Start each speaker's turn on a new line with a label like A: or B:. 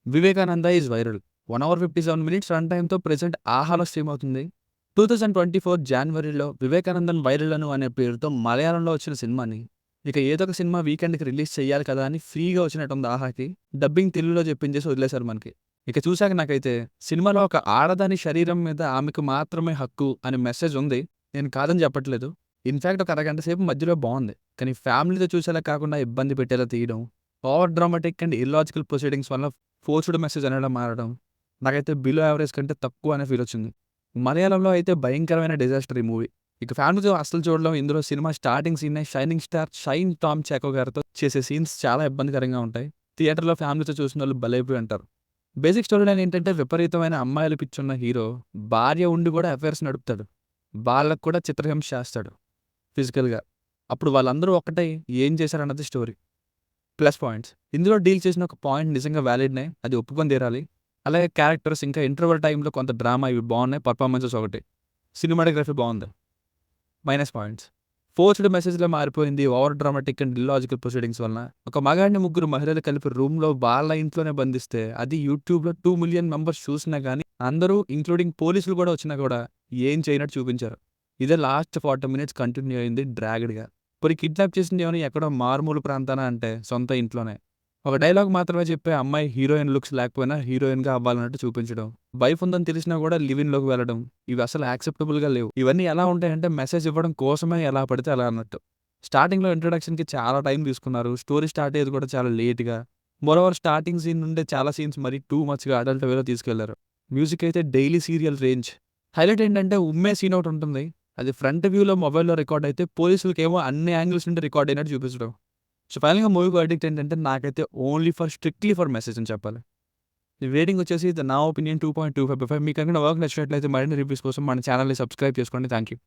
A: Vivekananda is viral. 1 hour 57 minutes run టైమ్‌తో present ఆహాలో stream అవుతుంది. 2024 జాన్వరిలో 'వివేకానందన్ వైరల్‌లను' అనే పేరుతో మలయాళంలో వచ్చిన సినిమాని, ఇక ఏదో ఒక సినిమా వీకెండ్‌కి రిలీజ్ చేయాలి కదా అని ఫ్రీగా వచ్చినట్టుంది ఆహాకి. డబ్బింగ్ తెలుగులో చెప్పించేసి వదిలేశారు మనకి. ఇక చూసాక నాకైతే సినిమాలో ఒక ఆడదాని శరీరం మీద ఆమెకు మాత్రమే హక్కు అనే మెసేజ్ ఉంది. నేను కాదని చెప్పట్లేదు. ఇన్‌ఫాక్ట్ ఒక అరగంట సేపు మధ్యలో బావుంది. కానీ ఫ్యామిలీతో చూసేలా కాకుండా ఇబ్బంది పెట్టేలా తీయడం, over dramatic and illogical proceedings వల్ల ఫోర్స్డ్ మెసేజ్ అనేలా మారడం నాకైతే బిలో యావరేజ్ కంటే తక్కువ అనే ఫీల్ వచ్చింది. మలయాళంలో అయితే భయంకరమైన డిజాస్టర్ ఈ మూవీ. ఇక ఫ్యామిలీతో అస్సలు చూడడం. ఇందులో సినిమా స్టార్టింగ్ సీనే షైనింగ్ స్టార్ షైన్ టామ్ చాకో గారితో చేసే సీన్స్ చాలా ఇబ్బందికరంగా ఉంటాయి. థియేటర్‌లో ఫ్యామిలీతో చూసినోళ్ళు బలైపోయి అంటారు. బేసిక్ స్టోరీ లైన్ ఏంటంటే విపరీతమైన అమ్మాయిలు పిచ్చున్న హీరో భార్య ఉండి కూడా అఫైర్స్ నడుపుతాడు. వాళ్ళకి కూడా చిత్రహింస చేస్తాడు ఫిజికల్‌గా. అప్పుడు వాళ్ళందరూ ఒక్కటై ఏం చేశారన్నది స్టోరీ. Plus points. ఇందులో డీల్ చేసిన ఒక పాయింట్ నిజంగా వ్యాలిడ్‌నే. అది ఒప్పుకొని తీరాలి. అలాగే క్యారెక్టర్స్ ఇంకా ఇంటర్వల్ టైమ్‌లో కొంత డ్రామా ఇవి బావున్నాయి. పెర్ఫార్మెన్సెస్ ఒకటి. సినిమాటోగ్రఫీ బావుంది. Minus points. ఫోర్స్డ్ మెసేజ్‌లా మారిపోయింది. Over dramatic and illogical proceedings వలన. ఒక మగాడిని ముగ్గురు మహిళలు కలిపి రూమ్‌లో వాళ్ళ ఇంట్లోనే బంధిస్తే అది యూట్యూబ్‌లో 2 మిలియన్ మెంబర్స్ చూసినా గానీ అందరూ ఇంక్లూడింగ్ పోలీసులు కూడా వచ్చినా కూడా ఏం చేయనట్టు చూపించారు. ఇదే లాస్ట్ 40 మినిట్స్ కంటిన్యూ అయింది డ్రాగ్డ్‌గా. పోనీ కిడ్నాప్ చేసింది ఏమైనా ఎక్కడో మారుమూల ప్రాంతాన అంటే సొంత ఇంట్లోనే. ఒక డైలాగ్ మాత్రమే చెప్పే అమ్మాయి హీరోయిన్ లుక్స్ లేకపోయినా హీరోయిన్‌గా అవ్వాలన్నట్టు చూపించడం. వైఫ్ ఉందని తెలిసినా కూడా లివ్ ఇన్‌లోకి వెళ్ళడం. ఇవి అసలు యాక్సెప్టబుల్‌గా లేవు. ఇవన్నీ ఎలా ఉంటాయంటే మెసేజ్ ఇవ్వడం కోసమే ఎలా పడితే అలా అన్నట్టు. స్టార్టింగ్‌లో ఇంట్రడక్షన్‌కి చాలా టైం తీసుకున్నారు. స్టోరీ స్టార్ట్ అయ్యేది కూడా చాలా లేట్‌గా. మోరోవర్ స్టార్టింగ్ సీన్ నుండే చాలా సీన్స్ మరీ టూ మచ్‌గా అడల్ట్ వేలో తీసుకెళ్లారు. మ్యూజిక్ అయితే డైలీ సీరియల్ రేంజ్. హైలైట్ ఏంటంటే ఉమ్మే సీన్ ఒకటి ఉంటుంది. అది ఫ్రంట్ వ్యూలో మొబైల్‌లో రికార్డ్ అయితే పోలీసులకేమో అన్ని యాంగిల్స్ నుండి రికార్డ్ అయినట్టు చూపించడం. సో ఫైనల్‌గా మూవీ వర్డిక్ట్ ఏంటంటే నాకైతే స్ట్రిక్ట్‌లీ ఫర్ మెసేజ్ అని చెప్పాలి. రేటింగ్ వచ్చేసి నా ఒపీనియన్ 2.25. మీకు కనుక నా వర్క్ నచ్చినట్లయితే మరిన్ని రివ్యూస్ కోసం మన ఛానల్‌ని సబ్స్క్రైబ్ చేసుకోండి. Thank you.